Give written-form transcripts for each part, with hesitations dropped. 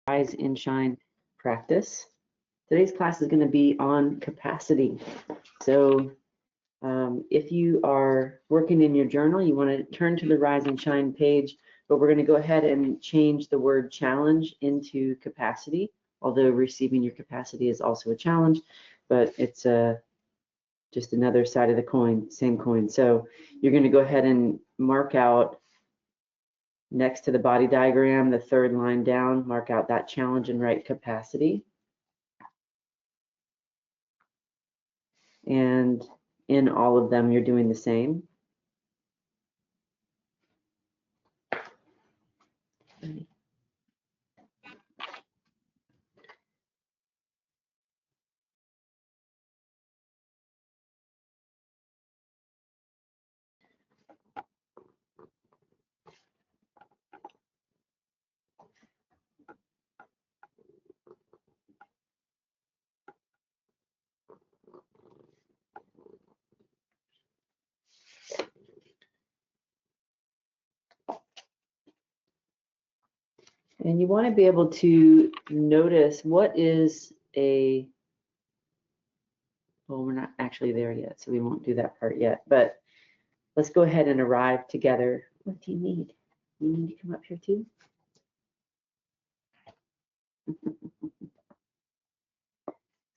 Rise and Shine practice. Today's class is going to be on capacity. So if you are working in your journal, you want to turn to the Rise and Shine page, but we're going to go ahead and change the word challenge into capacity, although receiving your capacity is also a challenge, but it's just another side of the coin, same coin. So you're going to go ahead and mark out next to the body diagram, the third line down, mark out that challenge and write capacity. And in all of them, you're doing the same. And you want to be able to notice what is a, well, we're not actually there yet, so we won't do that part yet, but let's go ahead and arrive together. What do you need? You need to come up here too?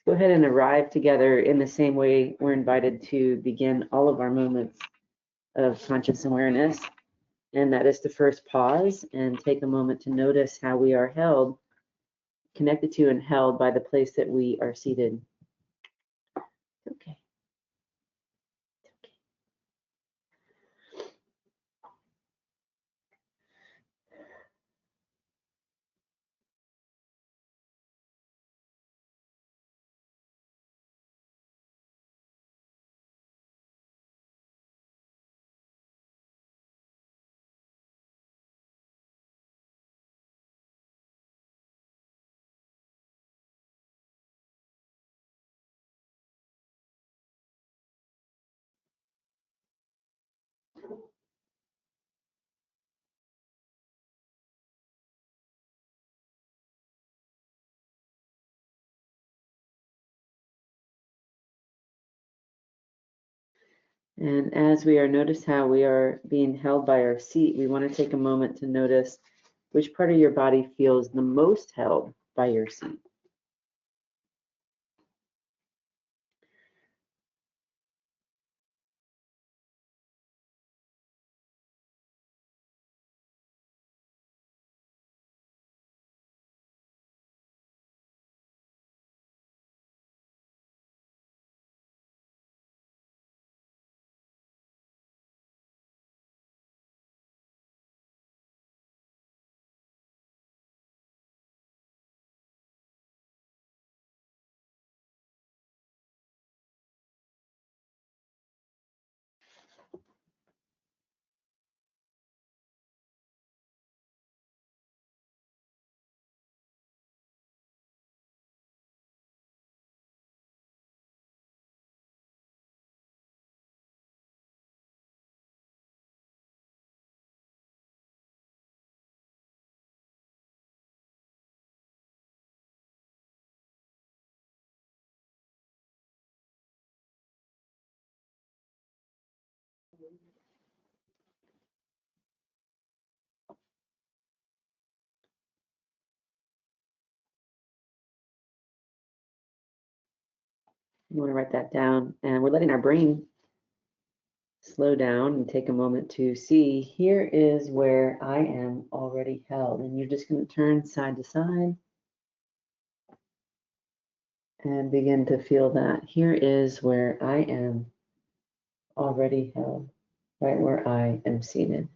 Go ahead and arrive together in the same way we're invited to begin all of our moments of conscious awareness. And that is to first pause and take a moment to notice how we are held, connected to and held by the place that we are seated. Okay. And as we are, notice how we are being held by our seat, we want to take a moment to notice which part of your body feels the most held by your seat. You want to write that down, and we're letting our brain slow down and take a moment to see, here is where I am already held. And you're just going to turn side to side and begin to feel that. Here is where I am already held, right where I am seated.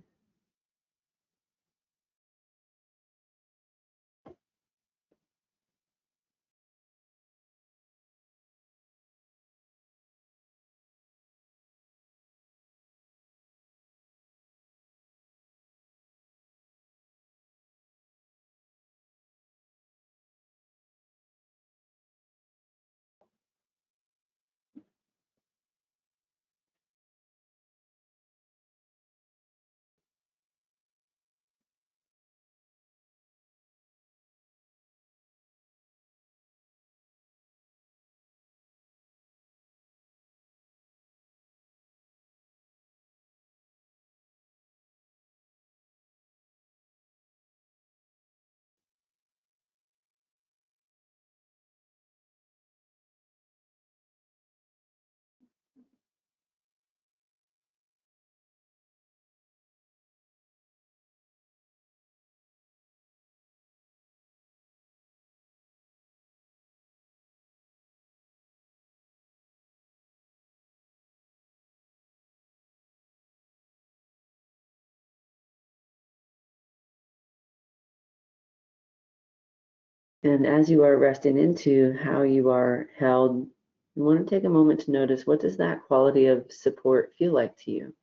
And as you are resting into how you are held, you want to take a moment to notice, what does that quality of support feel like to you?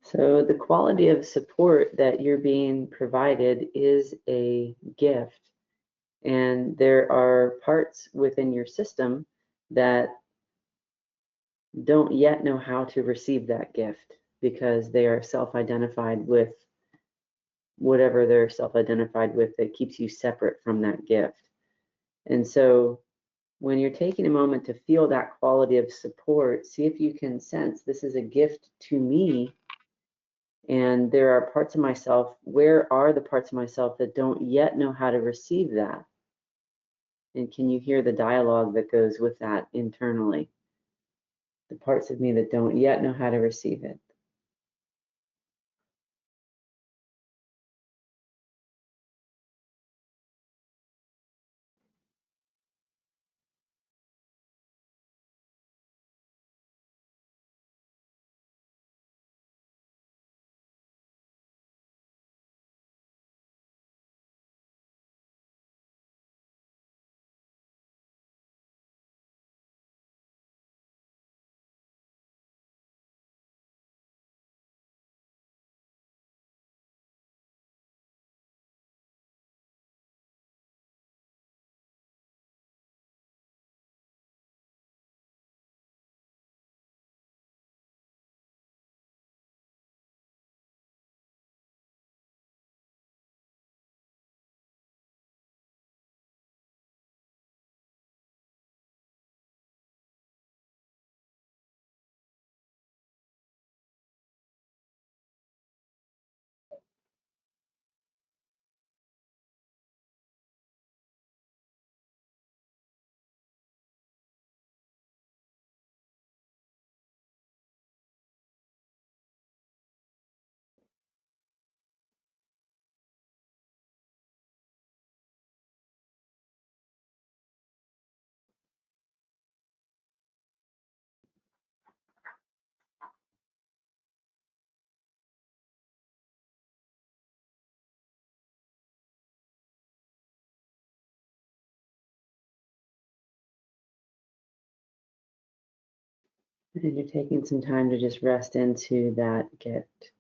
So the quality of support that you're being provided is a gift. And there are parts within your system that don't yet know how to receive that gift because they are self-identified with whatever they're self-identified with that keeps you separate from that gift. And so when you're taking a moment to feel that quality of support, see if you can sense, this is a gift to me. And there are parts of myself, where are the parts of myself that don't yet know how to receive that? And can you hear the dialogue that goes with that internally? The parts of me that don't yet know how to receive it. And you're taking some time to just rest into that gift.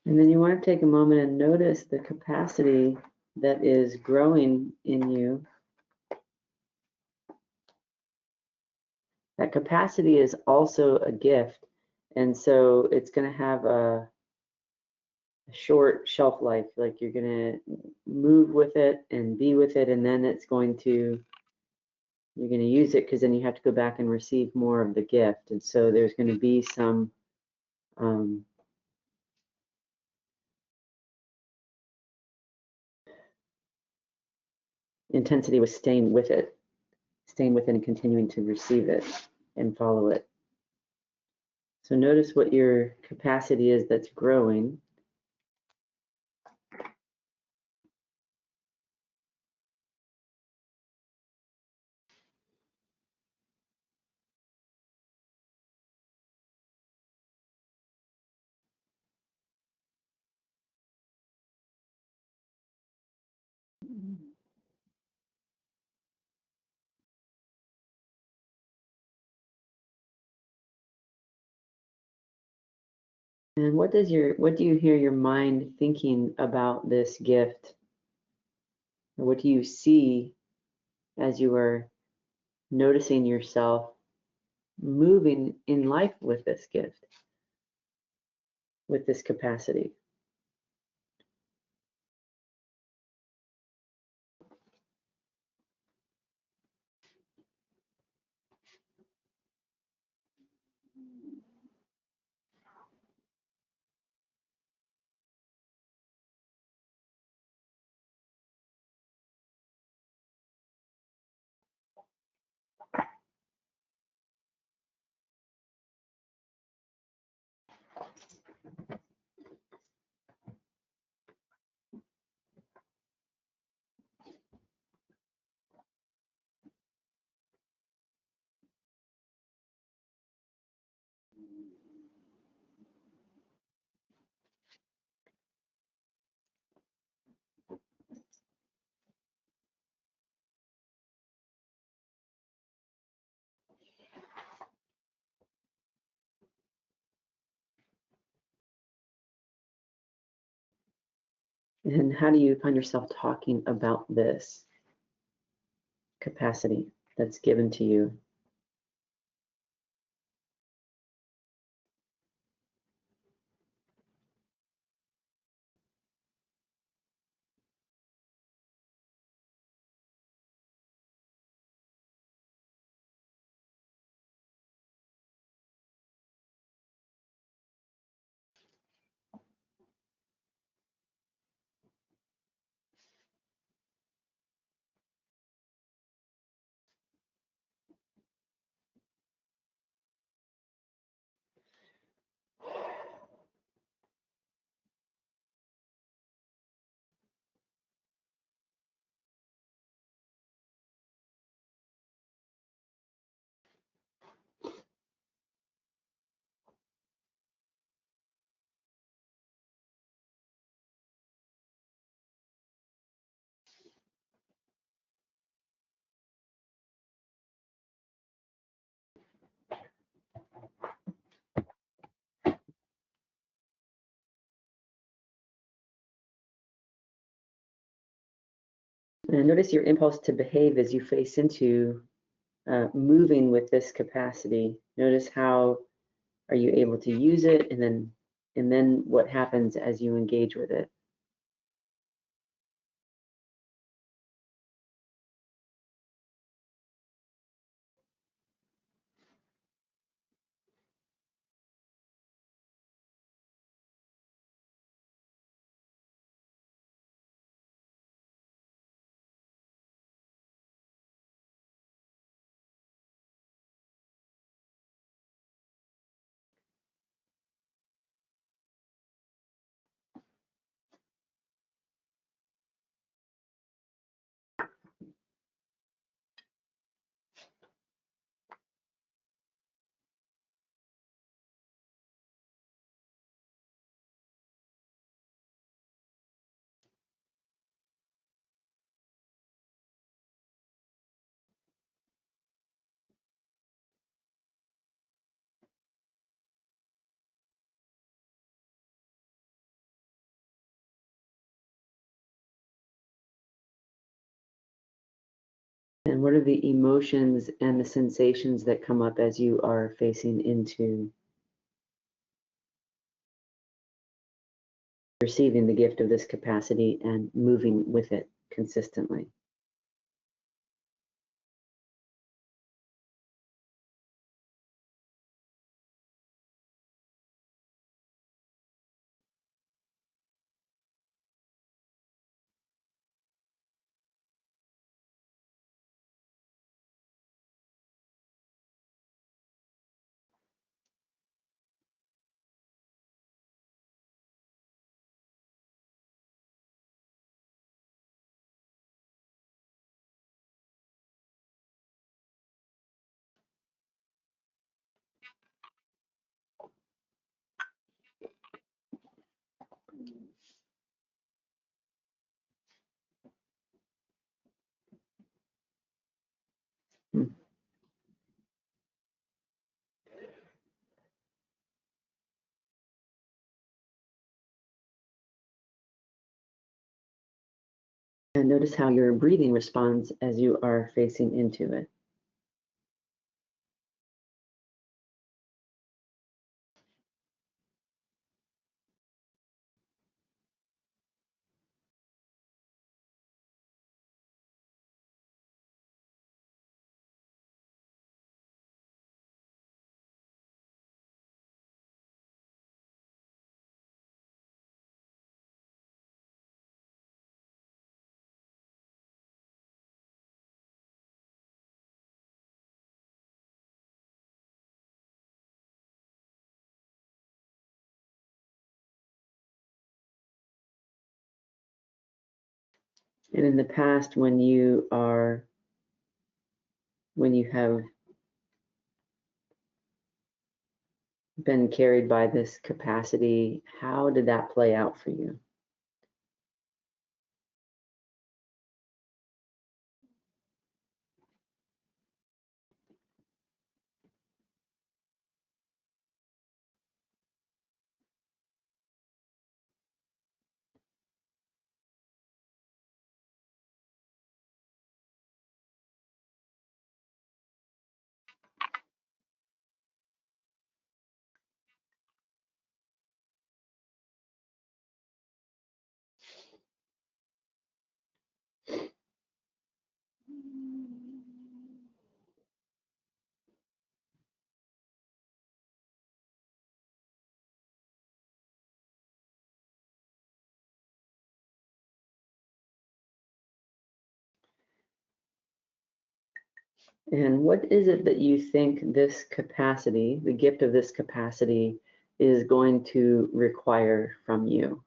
And then you want to take a moment and notice the capacity that is growing in you. That capacity is also a gift. And so it's going to have a short shelf life. Like you're going to move with it and be with it, and then you're going to use it because then you have to go back and receive more of the gift. And so there's going to be some intensity with staying with it and continuing to receive it and follow it. So notice what your capacity is that's growing. And what do you hear your mind thinking about this gift? Or what do you see as you are noticing yourself moving in life with this gift, with this capacity? And how do you find yourself talking about this capacity that's given to you? And notice your impulse to behave as you face into moving with this capacity. Notice how are you able to use it, and then what happens as you engage with it. And what are the emotions and the sensations that come up as you are facing into receiving the gift of this capacity and moving with it consistently? Hmm. And notice how your breathing responds as you are facing into it. And in the past, when you have been carried by this capacity, how did that play out for you? And what is it that you think this capacity, the gift of this capacity, is going to require from you?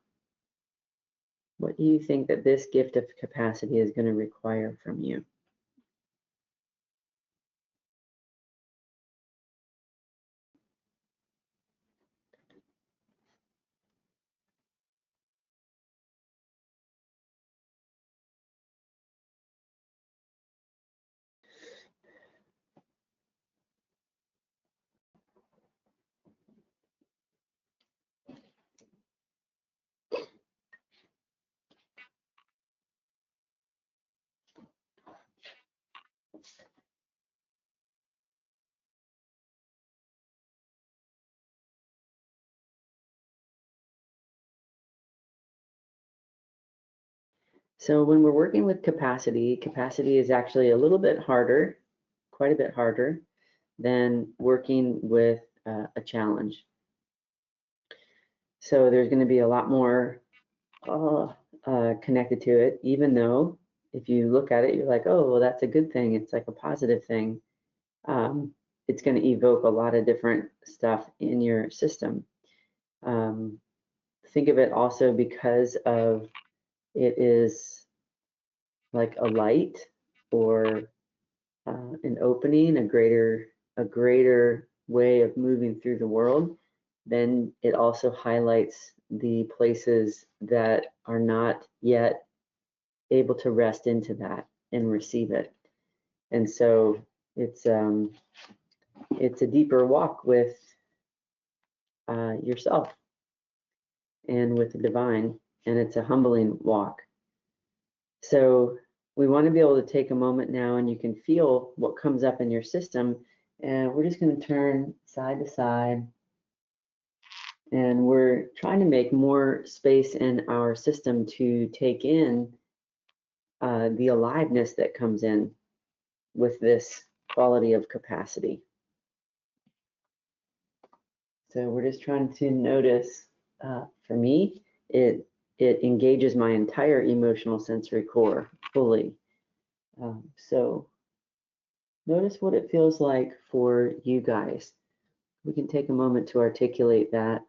What do you think that this gift of capacity is going to require from you? So when we're working with capacity, capacity is actually a little bit harder, quite a bit harder than working with a challenge. So there's going to be a lot more connected to it, even though if you look at it, you're like, oh, well, that's a good thing. It's like a positive thing. It's going to evoke a lot of different stuff in your system. Think of it also because of it is like a light or an opening, a greater way of moving through the world. Then it also highlights the places that are not yet able to rest into that and receive it. And so it's a deeper walk with yourself and with the divine, and it's a humbling walk. So we want to be able to take a moment now, and you can feel what comes up in your system. And we're just going to turn side to side. And we're trying to make more space in our system to take in the aliveness that comes in with this quality of capacity. So we're just trying to notice, for me, it engages my entire emotional sensory core fully. So notice what it feels like for you guys. We can take a moment to articulate that.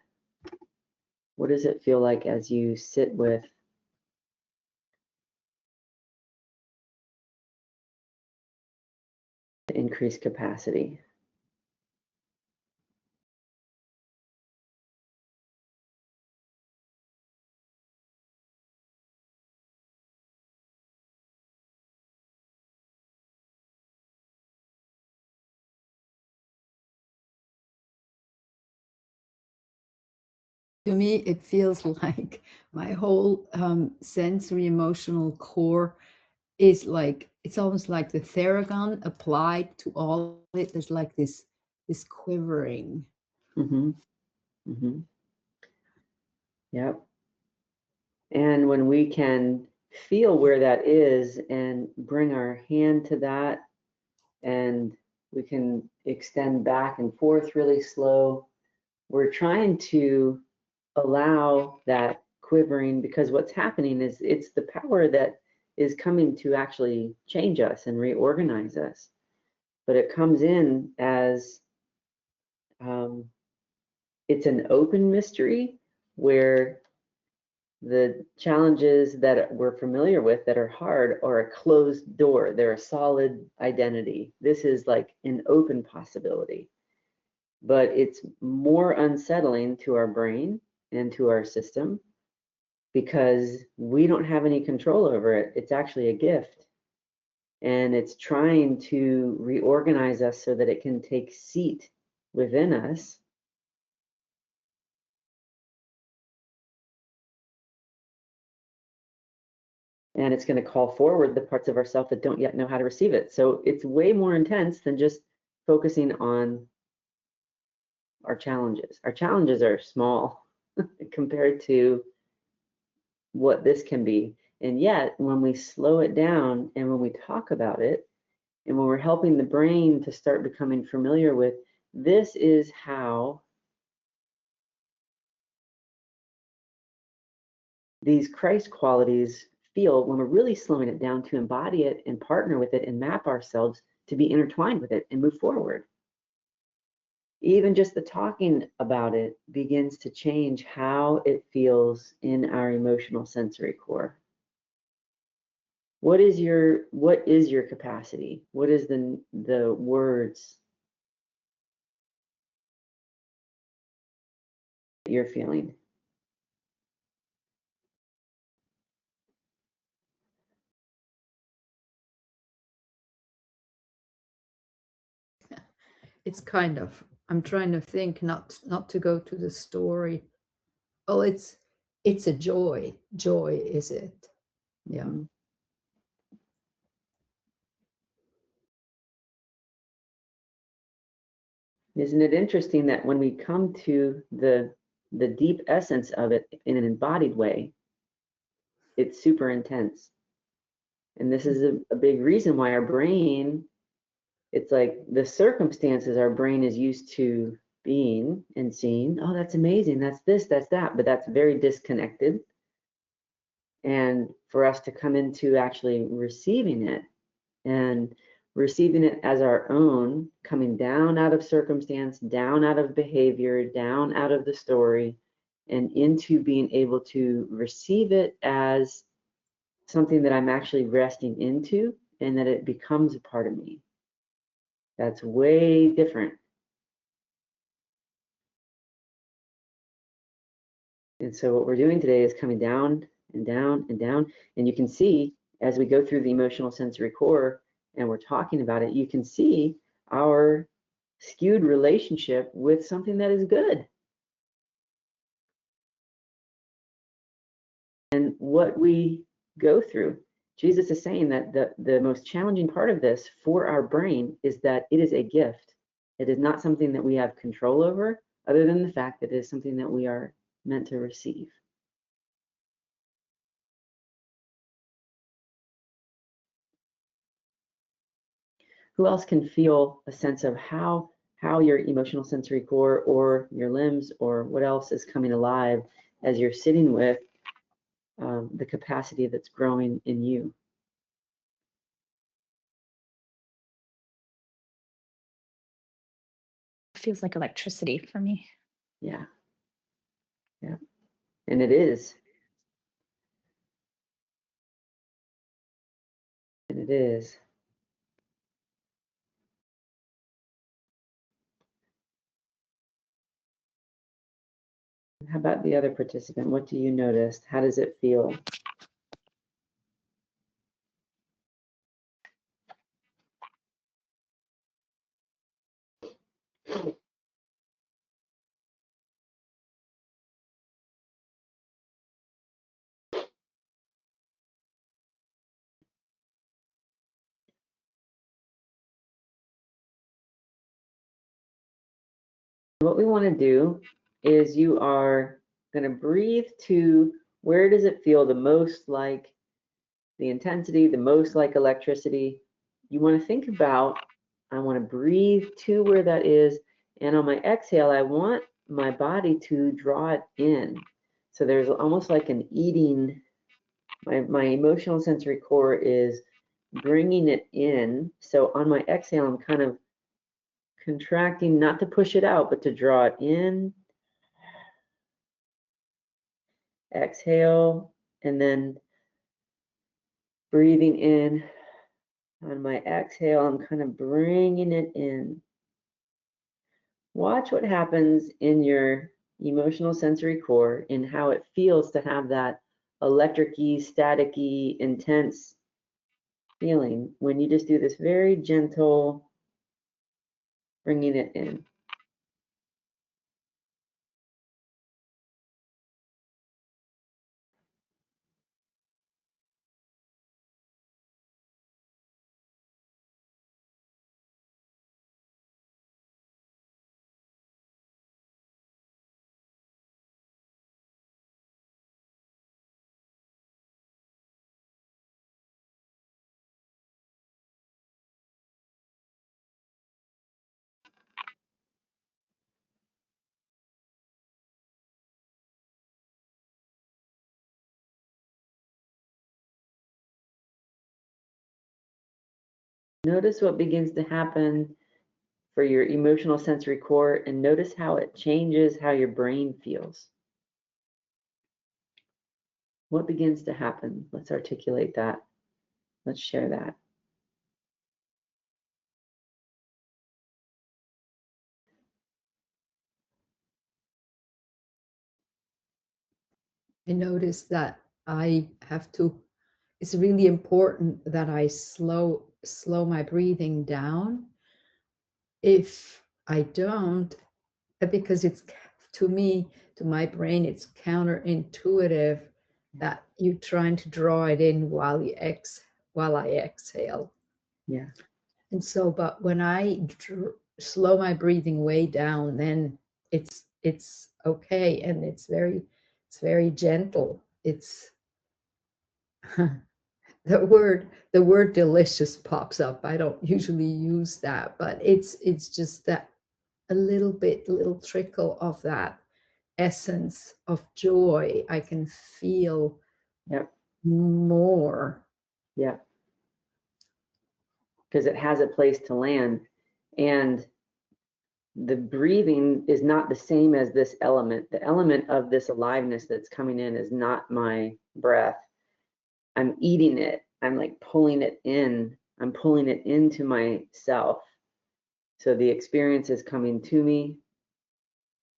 What does it feel like as you sit with increased capacity? To me, it feels like my whole sensory emotional core is like, it's almost like the Theragun applied to all of it. There's like this quivering. Mm-hmm. Mm-hmm. Yep. And when we can feel where that is and bring our hand to that, and we can extend back and forth really slow, we're trying to allow that quivering, because what's happening is it's the power that is coming to actually change us and reorganize us. But it comes in as it's an open mystery where the challenges that we're familiar with that are hard are a closed door. They're a solid identity. This is like an open possibility, but it's more unsettling to our brain and to our system because we don't have any control over it. It's actually a gift. And it's trying to reorganize us so that it can take seat within us. And it's going to call forward the parts of ourself that don't yet know how to receive it. So it's way more intense than just focusing on our challenges. Our challenges are small compared to what this can be. And yet, when we slow it down and when we talk about it, and when we're helping the brain to start becoming familiar with, this is how these Christ qualities feel when we're really slowing it down to embody it and partner with it and map ourselves to be intertwined with it and move forward. Even just the talking about it begins to change how it feels in our emotional sensory core. What is your capacity? What is the words that you're feeling? It's kind of, I'm trying to think not to go to the story. Oh, it's a joy. Joy, is it? Yeah. Mm-hmm. Isn't it interesting that when we come to the deep essence of it in an embodied way, it's super intense. And this is a big reason why our brain, it's like the circumstances our brain is used to being and seeing, oh, that's amazing, that's this, that's that, but that's very disconnected. And for us to come into actually receiving it and receiving it as our own, coming down out of circumstance, down out of behavior, down out of the story, and into being able to receive it as something that I'm actually resting into and that it becomes a part of me. That's way different. And so what we're doing today is coming down and down and down. And you can see as we go through the emotional sensory core and we're talking about it, you can see our skewed relationship with something that is good. And what we go through. Jesus is saying that the most challenging part of this for our brain is that it is a gift. It is not something that we have control over, other than the fact that it is something that we are meant to receive. Who else can feel a sense of how your emotional sensory core or your limbs or what else is coming alive as you're sitting with the capacity that's growing in you? Feels like electricity for me. Yeah. Yeah. And it is. And it is. How about the other participant? What do you notice? How does it feel? What we want to do is you are going to breathe to where does it feel the most like the intensity, the most like electricity. You want to think about, I want to breathe to where that is. And on my exhale, I want my body to draw it in. So there's almost like an eating, my emotional sensory core is bringing it in. So on my exhale, I'm kind of contracting, not to push it out, but to draw it in. Exhale, and then breathing in. On my exhale, I'm kind of bringing it in. Watch what happens in your emotional sensory core and how it feels to have that electric-y, static-y, intense feeling when you just do this very gentle bringing it in. Notice what begins to happen for your emotional sensory core and notice how it changes how your brain feels. What begins to happen? Let's articulate that. Let's share that. I notice that I have to, it's really important that I slow my breathing down. If I don't, because it's, to me, to my brain, it's counterintuitive that you're trying to draw it in while I exhale. Yeah. And so, but when I slow my breathing way down, then it's okay, and it's very gentle. It's the word delicious pops up. I don't usually use that, but it's just that a little trickle of that essence of joy. I can feel more. Yeah. Because it has a place to land. And the breathing is not the same as this element. The element of this aliveness that's coming in is not my breath. I'm eating it. I'm like pulling it in. I'm pulling it into myself. So the experience is coming to me.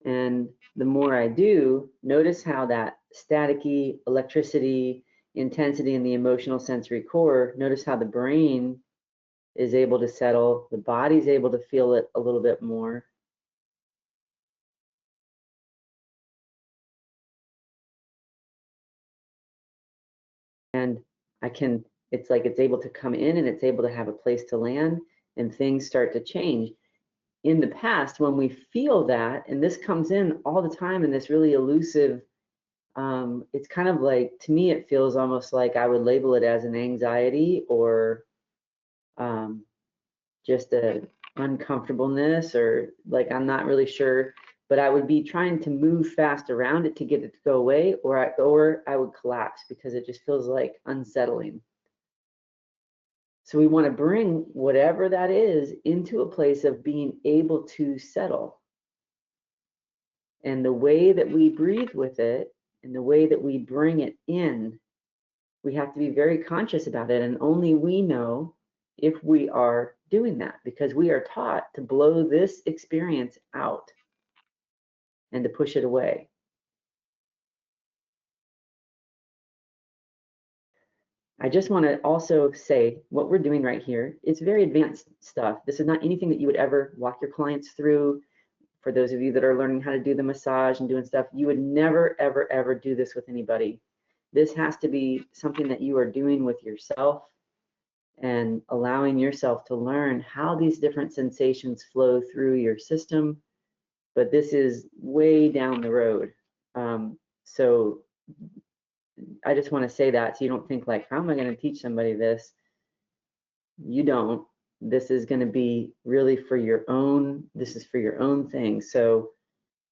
And the more I do, notice how that staticky, electricity, intensity in the emotional sensory core, notice how the brain is able to settle, the body's able to feel it a little bit more. And I can It's like it's able to come in and it's able to have a place to land, and things start to change. In the past, when we feel that, and this comes in all the time in this really elusive, it's kind of like, to me, it feels almost like I would label it as an anxiety or just a uncomfortableness, or like, I'm not really sure, but I would be trying to move fast around it to get it to go away, or I would collapse because it just feels like unsettling. So we want to bring whatever that is into a place of being able to settle. And the way that we breathe with it and the way that we bring it in, we have to be very conscious about it. And only we know if we are doing that, because we are taught to blow this experience out and to push it away. I just want to also say what we're doing right here, it's very advanced stuff. This is not anything that you would ever walk your clients through. For those of you that are learning how to do the massage and doing stuff, you would never, ever, ever do this with anybody. This has to be something that you are doing with yourself and allowing yourself to learn how these different sensations flow through your system. But this is way down the road. So I just want to say that so you don't think like, how am I going to teach somebody this? You don't. This is going to be really for your own, this is for your own thing. So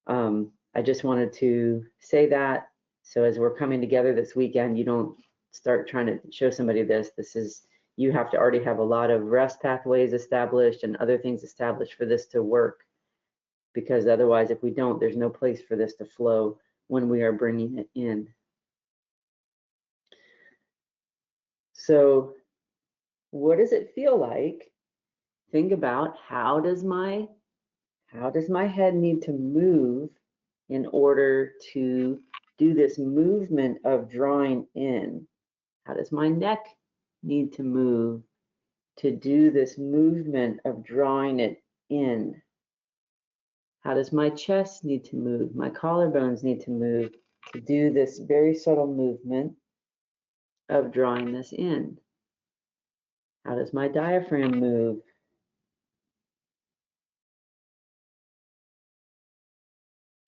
I just wanted to say that. So as we're coming together this weekend, you don't start trying to show somebody this. This is, you have to already have a lot of rest pathways established and other things established for this to work. Because otherwise, if we don't, there's no place for this to flow when we are bringing it in. So what does it feel like? Think about, how does my head need to move in order to do this movement of drawing in? How does my neck need to move to do this movement of drawing it in? How does my chest need to move? My collarbones need to move to do this very subtle movement of drawing this in? How does my diaphragm move?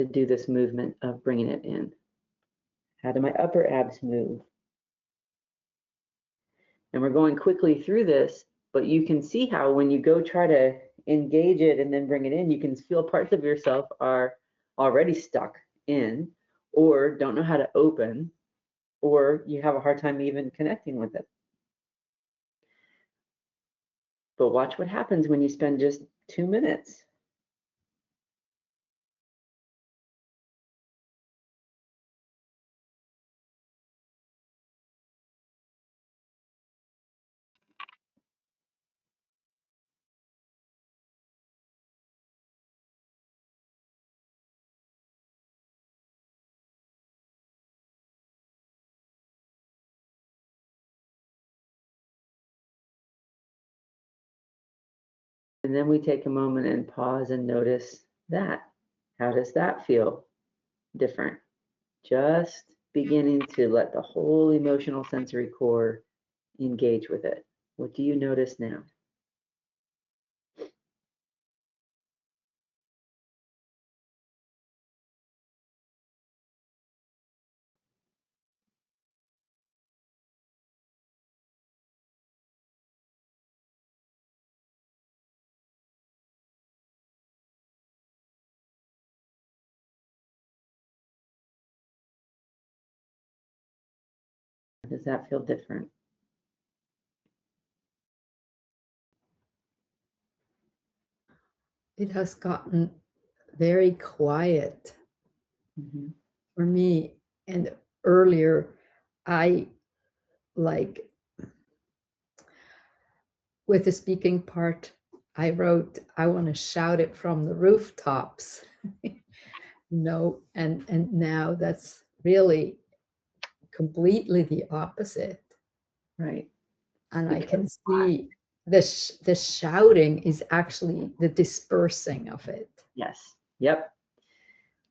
To do this movement of bringing it in? How do my upper abs move? And we're going quickly through this, but you can see how when you go try to engage it and then bring it in, you can feel parts of yourself are already stuck in, or don't know how to open, or you have a hard time even connecting with it. But watch what happens when you spend just 2 minutes. And then we take a moment and pause and notice that. How does that feel different? Just beginning to let the whole emotional sensory core engage with it. What do you notice now? Does that feel different? It has gotten very quiet for me. And earlier, I like, with the speaking part, I wrote, I want to shout it from the rooftops. No, and now that's really completely the opposite. Right. And I can see the shouting is actually the dispersing of it. Yes. Yep.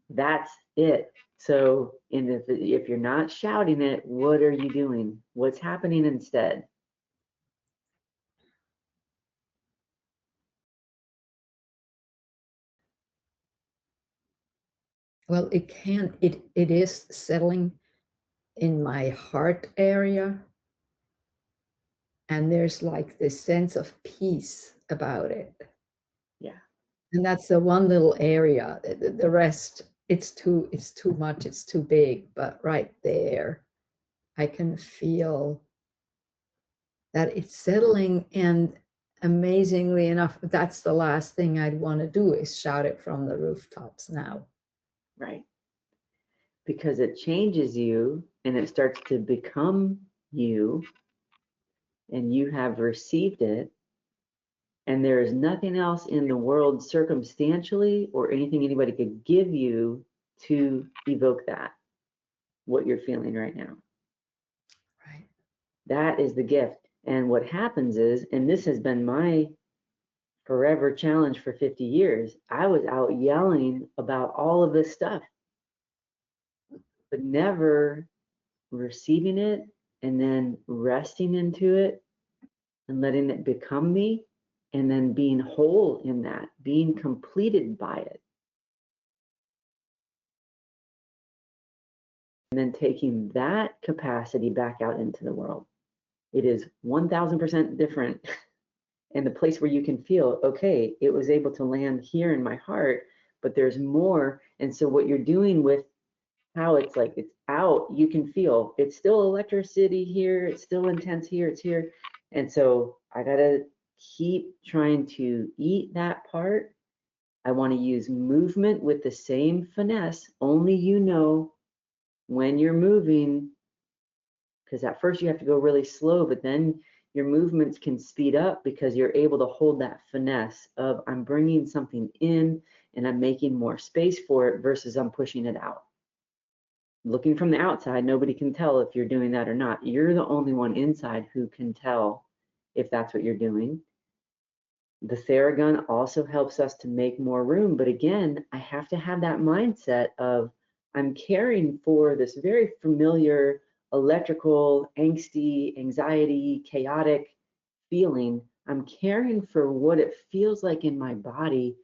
That's it. So if you're not shouting it, what are you doing? What's happening instead? Well, it can, it is settling in my heart area. And there's like this sense of peace about it. Yeah. And that's the one little area. The rest, it's too much, it's too big. But right there, I can feel that it's settling. And amazingly enough, that's the last thing I'd want to do is shout it from the rooftops now. Right. Because it changes you and it starts to become you, and you have received it. And there is nothing else in the world circumstantially or anything anybody could give you to evoke that, what you're feeling right now. Right. That is the gift. And what happens is, and this has been my forever challenge for 50 years, I was out yelling about all of this stuff, but never receiving it and then resting into it and letting it become me, and then being whole in that, being completed by it. And then taking that capacity back out into the world. It is 1000% different. And the place where you can feel, okay, it was able to land here in my heart, but there's more. And so what you're doing with how it's like, it's out, you can feel it's still electricity here, it's still intense here, it's here. And so I gotta keep trying to eat that part. I want to use movement with the same finesse, only you know when you're moving, because at first you have to go really slow, but then your movements can speed up because you're able to hold that finesse of I'm bringing something in and I'm making more space for it versus I'm pushing it out. Looking from the outside, nobody can tell if you're doing that or not. You're the only one inside who can tell if that's what you're doing. The Theragun also helps us to make more room, but again, I have to have that mindset of I'm caring for this very familiar electrical, angsty, anxiety, chaotic feeling. I'm caring for what it feels like in my body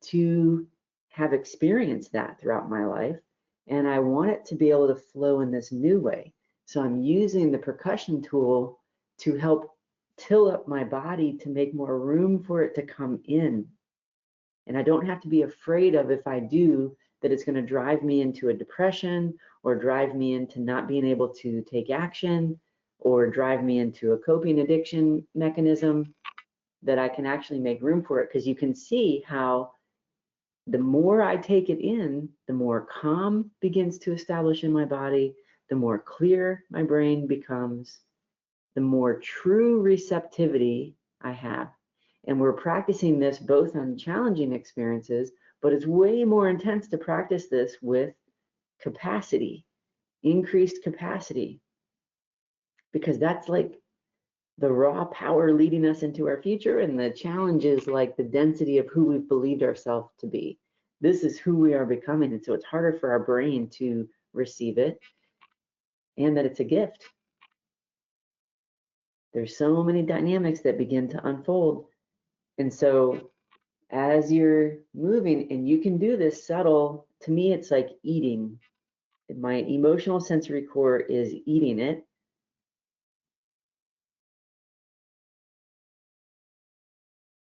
to have experienced that throughout my life. And I want it to be able to flow in this new way. So I'm using the percussion tool to help till up my body to make more room for it to come in. And I don't have to be afraid of, if I do, that it's going to drive me into a depression or drive me into not being able to take action or drive me into a coping addiction mechanism, that I can actually make room for it. Because you can see how the more I take it in, the more calm begins to establish in my body, the more clear my brain becomes, the more true receptivity I have. And we're practicing this both on challenging experiences, but it's way more intense to practice this with capacity, increased capacity, because that's like the raw power leading us into our future. And the challenge is like the density of who we've believed ourselves to be. This is who we are becoming. And so it's harder for our brain to receive it, and that it's a gift. There's so many dynamics that begin to unfold. And so as you're moving, and you can do this subtle, to me, it's like eating. My emotional sensory core is eating it.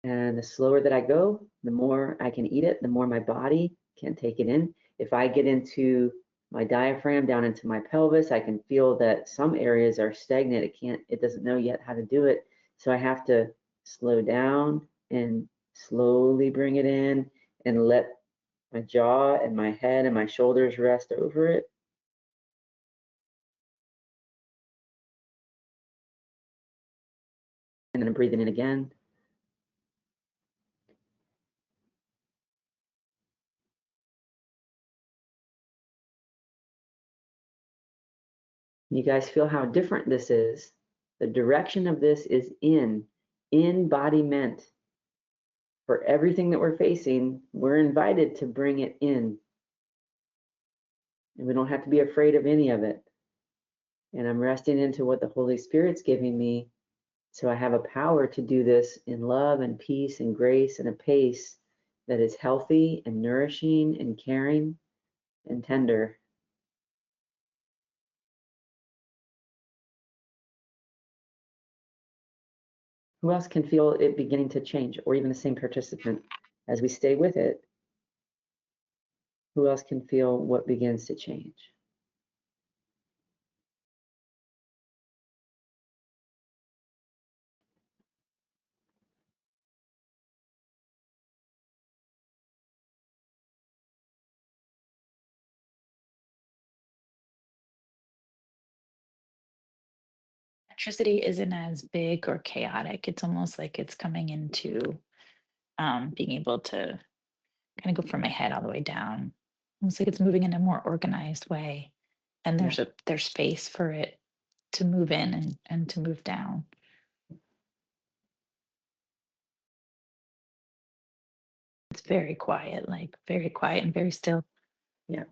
And the slower that I go, the more I can eat it, the more my body can take it in. If I get into my diaphragm, down into my pelvis, I can feel that some areas are stagnant. It doesn't know yet how to do it. So I have to slow down and slowly bring it in and let my jaw and my head and my shoulders rest over it. And then I'm breathing in again. You guys feel how different this is. The direction of this is in embodiment. For everything that we're facing, we're invited to bring it in. And we don't have to be afraid of any of it. And I'm resting into what the Holy Spirit's giving me. So I have a power to do this in love and peace and grace and a pace that is healthy and nourishing and caring. and tender. Who else can feel it beginning to change, or even the same participant? As we stay with it, who else can feel what begins to change? Electricity isn't as big or chaotic. It's almost like it's coming into being able to kind of go from my head all the way down. Almost like it's moving in a more organized way. And Yeah. there's space for it to move in and to move down. It's very quiet, like very quiet and very still. Yeah.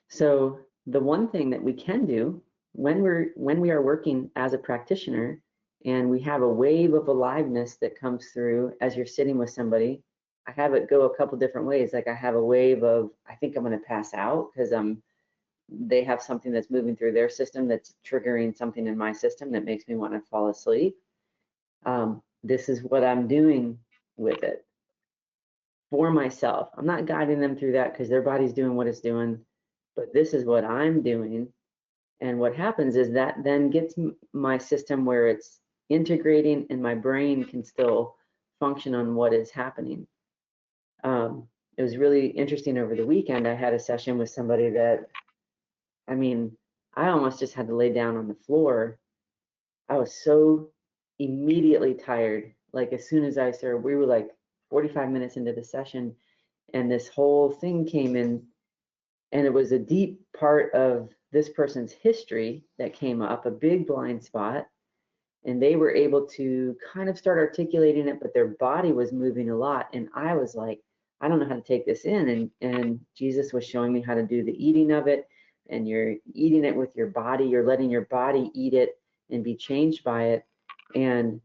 So the one thing that we can do when we are working as a practitioner and we have a wave of aliveness that comes through as you're sitting with somebody, I have it go a couple different ways. Like I have a wave of, I think I'm going to pass out because they have something that's moving through their system that's triggering something in my system that makes me want to fall asleep. This is what I'm doing with it for myself. I'm not guiding them through that because their body's doing what it's doing, but this is what I'm doing. And what happens is that then gets my system where it's integrating and my brain can still function on what is happening. It was really interesting over the weekend. I had a session with somebody that, I mean, I almost just had to lay down on the floor. I was so immediately tired. Like as soon as I started, we were like 45 minutes into the session and this whole thing came in, and it was a deep part of this person's history that came up, a big blind spot, and they were able to kind of start articulating it, but their body was moving a lot, and I was like, I don't know how to take this in, and Jesus was showing me how to do the eating of it, and you're eating it with your body, you're letting your body eat it and be changed by it. And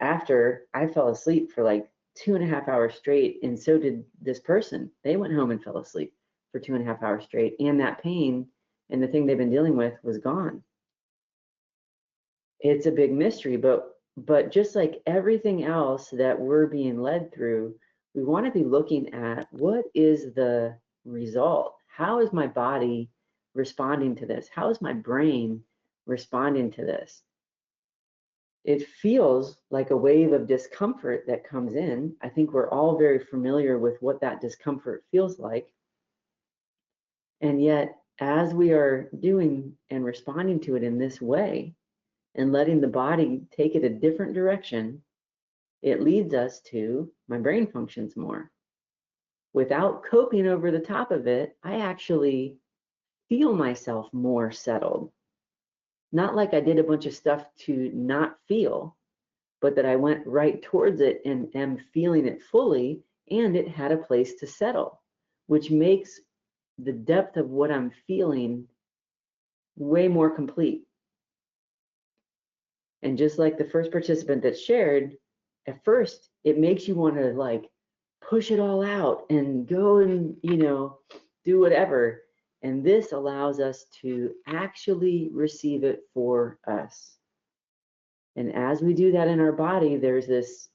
after, I fell asleep for like 2.5 hours straight, and so did this person. They went home and fell asleep for 2.5 hours straight, and that pain and the thing they've been dealing with was gone. It's a big mystery, but just like everything else that we're being led through, we want to be looking at what is the result? How is my body responding to this? How is my brain responding to this? It feels like a wave of discomfort that comes in. I think we're all very familiar with what that discomfort feels like. And yet, as we are doing and responding to it in this way and letting the body take it a different direction, it leads us to my brain functions more. Without coping over the top of it, I actually feel myself more settled. Not like I did a bunch of stuff to not feel, but that I went right towards it and am feeling it fully, and it had a place to settle, which makes the depth of what I'm feeling way more complete. And just like the first participant that shared, at first it makes you want to like push it all out and go and, do whatever. And this allows us to actually receive it for us. And as we do that in our body, there's this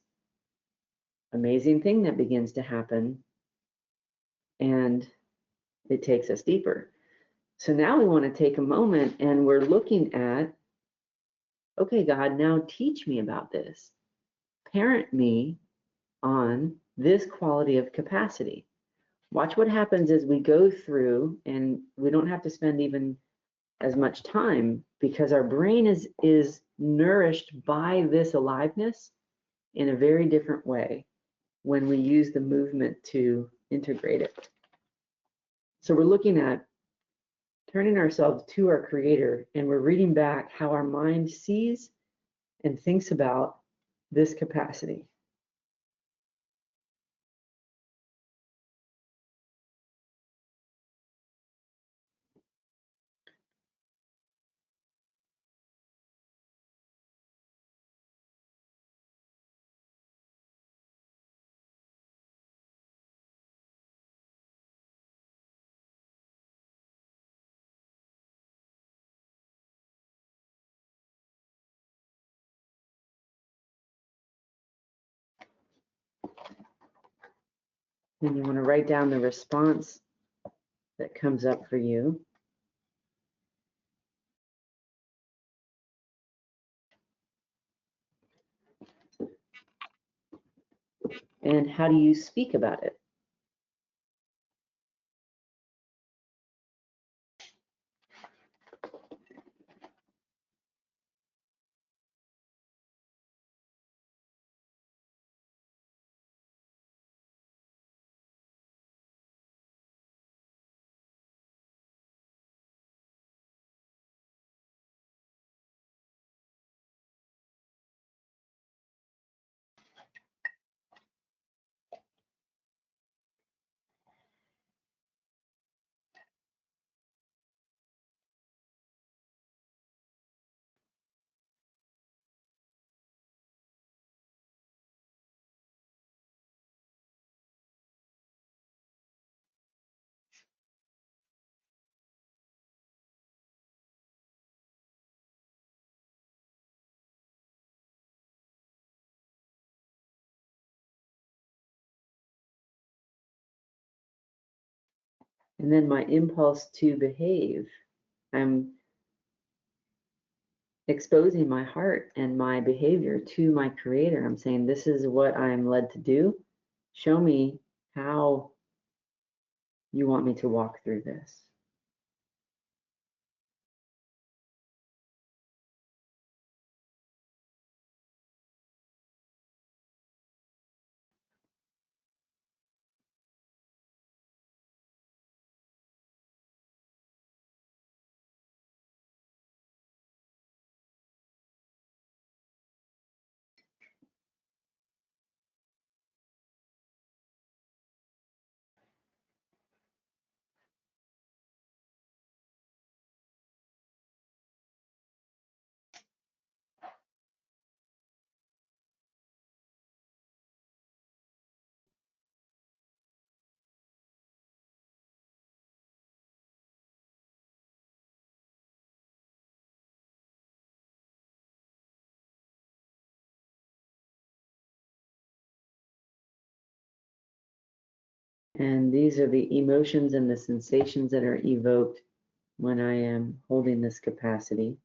amazing thing that begins to happen, and it takes us deeper. So now we want to take a moment and we're looking at, okay, God, now teach me about this. Parent me on this quality of capacity. Watch what happens as we go through, and we don't have to spend even as much time because our brain is nourished by this aliveness in a very different way when we use the movement to integrate it. So we're looking at turning ourselves to our creator, and we're reading back how our mind sees and thinks about this capacity. And you want to write down the response that comes up for you. And how do you speak about it? And then my impulse to behave. I'm exposing my heart and my behavior to my creator. I'm saying, this is what I'm led to do. Show me how you want me to walk through this. And these are the emotions and the sensations that are evoked when I am holding this capacity.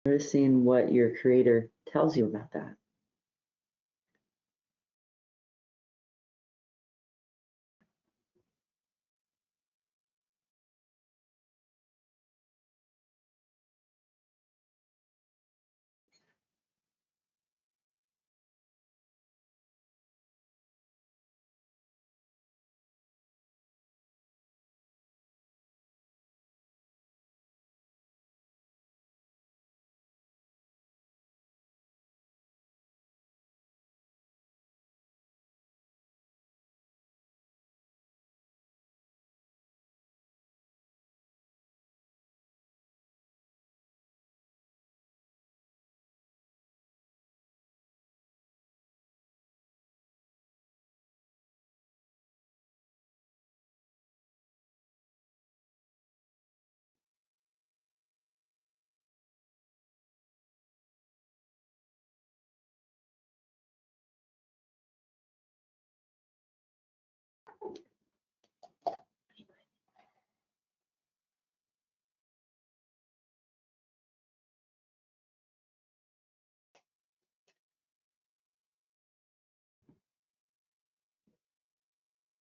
Noticing what your creator tells you about that.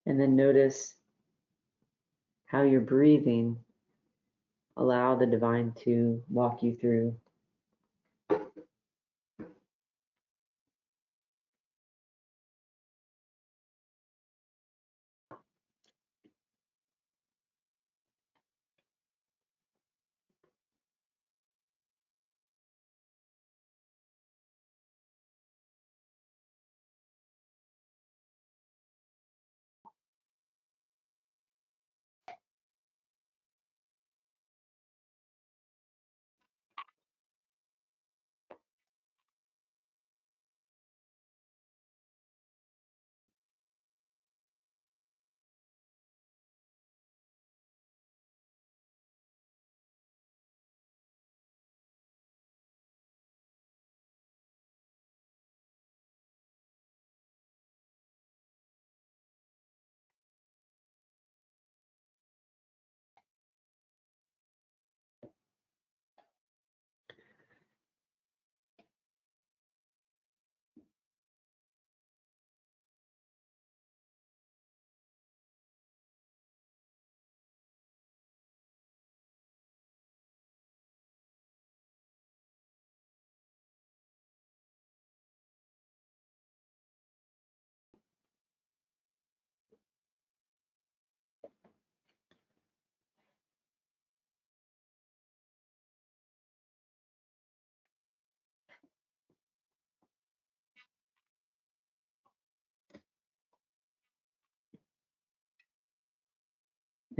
And then notice how you're breathing. Allow the divine to walk you through.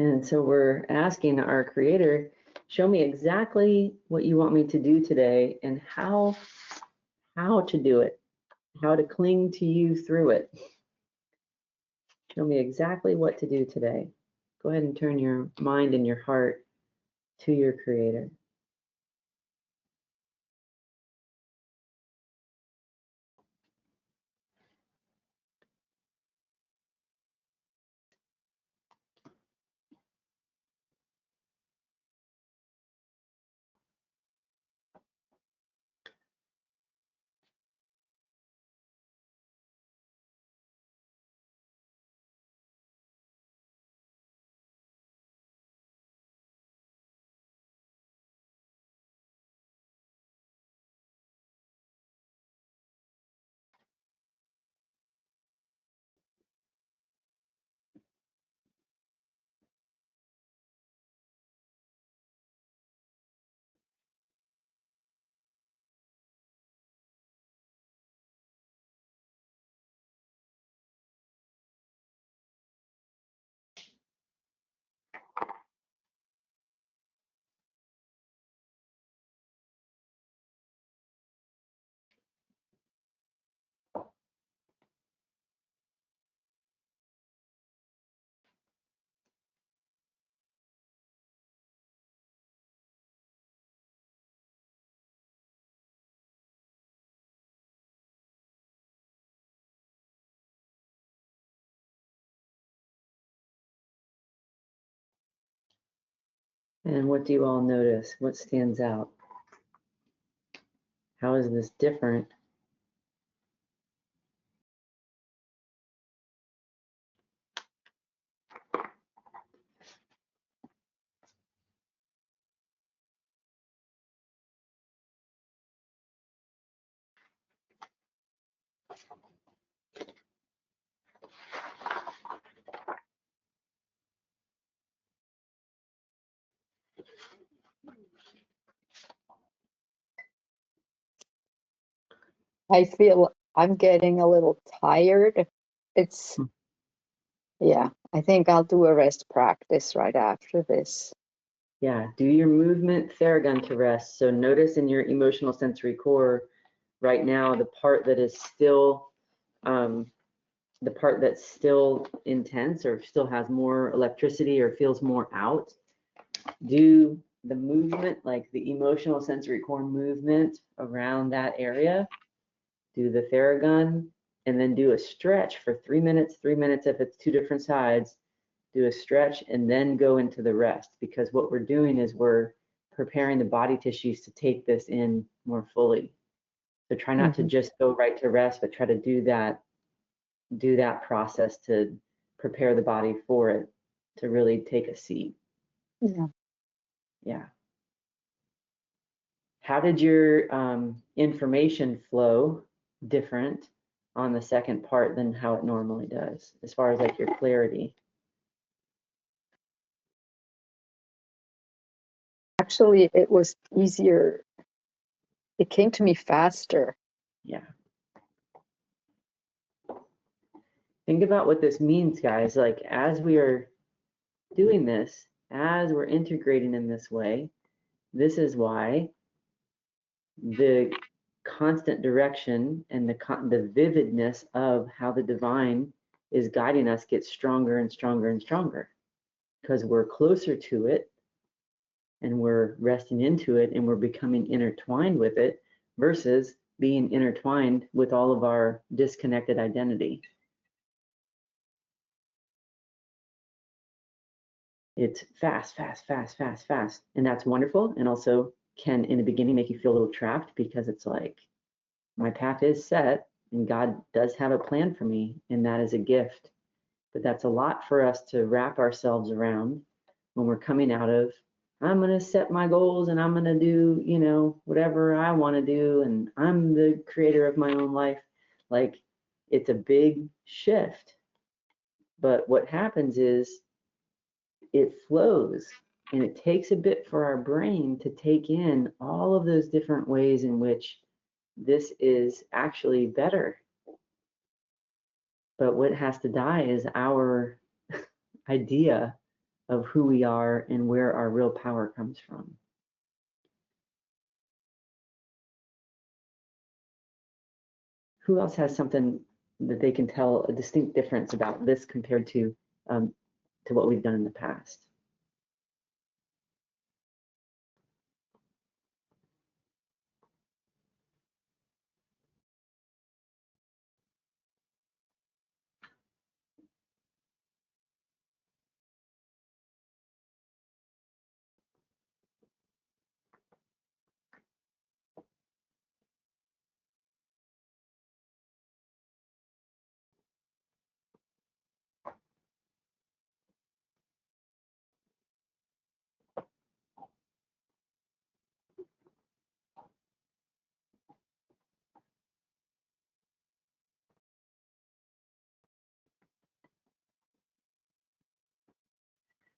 And so we're asking our creator, show me exactly what you want me to do today and how to do it, how to cling to you through it. Show me exactly what to do today. Go ahead and turn your mind and your heart to your creator. And what do you all notice? What stands out? How is this different? I feel I'm getting a little tired. It's, yeah, I think I'll do a rest practice right after this. Yeah, do your movement theragun to rest. So notice in your emotional sensory core right now, the part that is still intense or still has more electricity or feels more out. Do the movement, like the emotional sensory core movement around that area. Do the theragun and then do a stretch for 3 minutes, 3 minutes if it's two different sides. Do a stretch and then go into the rest, because what we're doing is we're preparing the body tissues to take this in more fully. So try not to just go right to rest, but try to do that process to prepare the body for it to really take a seat. Yeah. Yeah. How did your information flow different on the second part than how it normally does, as far as like your clarity? Actually, it was easier. It came to me faster. Yeah. Think about what this means, guys. Like, as we are doing this, as we're integrating in this way, this is why the constant direction and the vividness of how the divine is guiding us gets stronger and stronger and stronger, because we're closer to it and we're resting into it and we're becoming intertwined with it versus being intertwined with all of our disconnected identity. It's fast, fast, fast, fast, fast. And that's wonderful. And also can, in the beginning, make you feel a little trapped, because it's like, my path is set and God does have a plan for me, and that is a gift. But that's a lot for us to wrap ourselves around when we're coming out of, I'm going to set my goals and I'm going to do, whatever I want to do, and I'm the creator of my own life. Like, it's a big shift. But what happens is it flows, and it takes a bit for our brain to take in all of those different ways in which this is actually better. But what has to die is our idea of who we are and where our real power comes from. Who else has something that they can tell a distinct difference about this compared to what we've done in the past?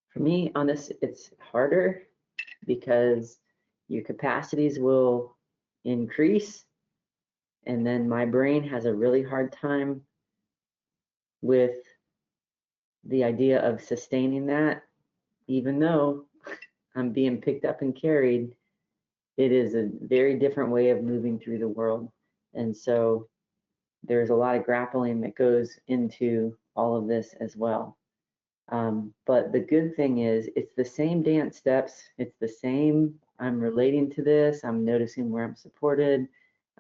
For me, on this, it's harder because your capacities will increase, and then my brain has a really hard time with the idea of sustaining that, even though I'm being picked up and carried. It is a very different way of moving through the world. And so there's a lot of grappling that goes into all of this as well. But the good thing is it's the same dance steps. It's the same, I'm relating to this. I'm noticing where I'm supported.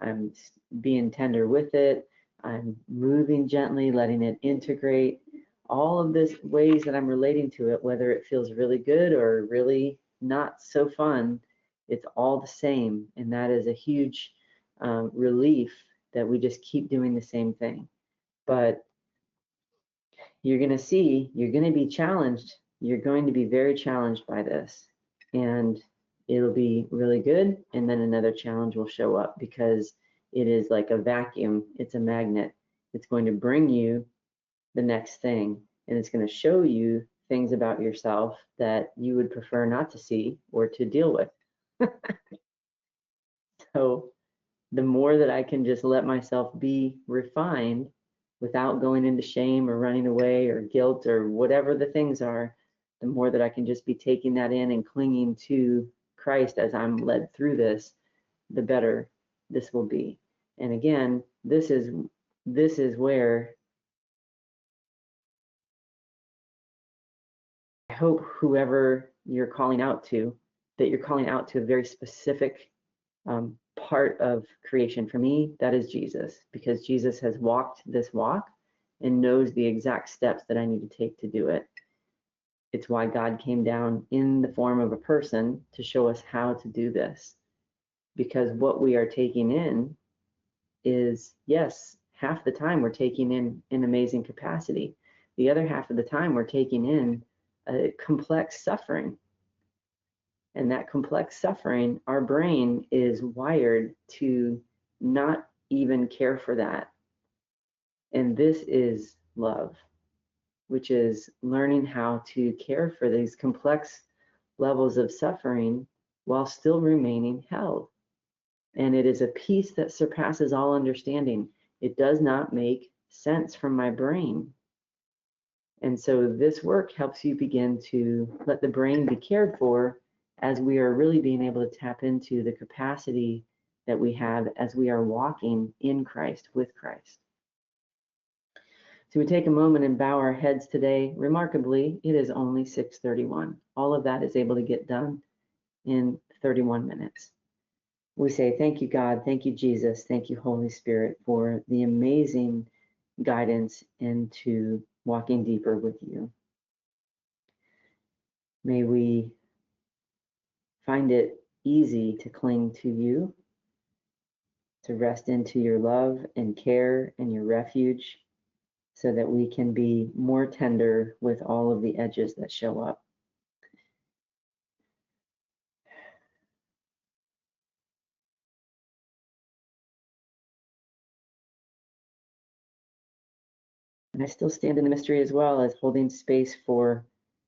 I'm being tender with it. I'm moving gently, letting it integrate. All of this ways that I'm relating to it, whether it feels really good or really not so fun, it's all the same. And that is a huge relief that we just keep doing the same thing. But you're going to see, you're going to be challenged. You're going to be very challenged by this. And it'll be really good. And then another challenge will show up because it is like a vacuum. It's a magnet. It's going to bring you the next thing. And it's going to show you things about yourself that you would prefer not to see or to deal with. So the more that I can just let myself be refined without going into shame or running away or guilt or whatever the things are, the more that I can just be taking that in and clinging to Christ as I'm led through this, the better this will be. And again, this is where I hope whoever you're calling out to, that you're calling out to a very specific part of creation. For me, that is Jesus, because Jesus has walked this walk and knows the exact steps that I need to take to do it. It's why God came down in the form of a person to show us how to do this. Because what we are taking in is, yes, half the time we're taking in an amazing capacity. The other half of the time we're taking in a complex suffering. And that complex suffering, our brain is wired to not even care for that. And this is love, which is learning how to care for these complex levels of suffering while still remaining held. And it is a peace that surpasses all understanding. It does not make sense from my brain. And so this work helps you begin to let the brain be cared for as we are really being able to tap into the capacity that we have as we are walking in Christ, with Christ. So we take a moment and bow our heads today. Remarkably, it is only 6:31. All of that is able to get done in 31 minutes. We say, thank you, God. Thank you, Jesus. Thank you, Holy Spirit, for the amazing guidance into walking deeper with you. May we find it easy to cling to you, to rest into your love and care and your refuge, so that we can be more tender with all of the edges that show up. And I still stand in the mystery as well as holding space for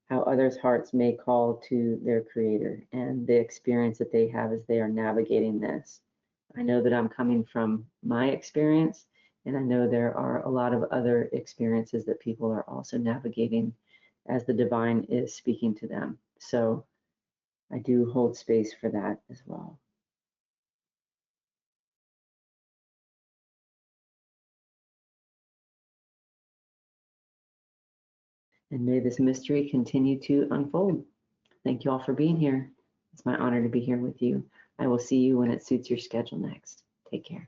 how others' hearts may call to their Creator and the experience that they have as they are navigating this. I know that I'm coming from my experience, and I know there are a lot of other experiences that people are also navigating as the divine is speaking to them. So I do hold space for that as well. And may this mystery continue to unfold. Thank you all for being here. It's my honor to be here with you. I will see you when it suits your schedule next. Take care.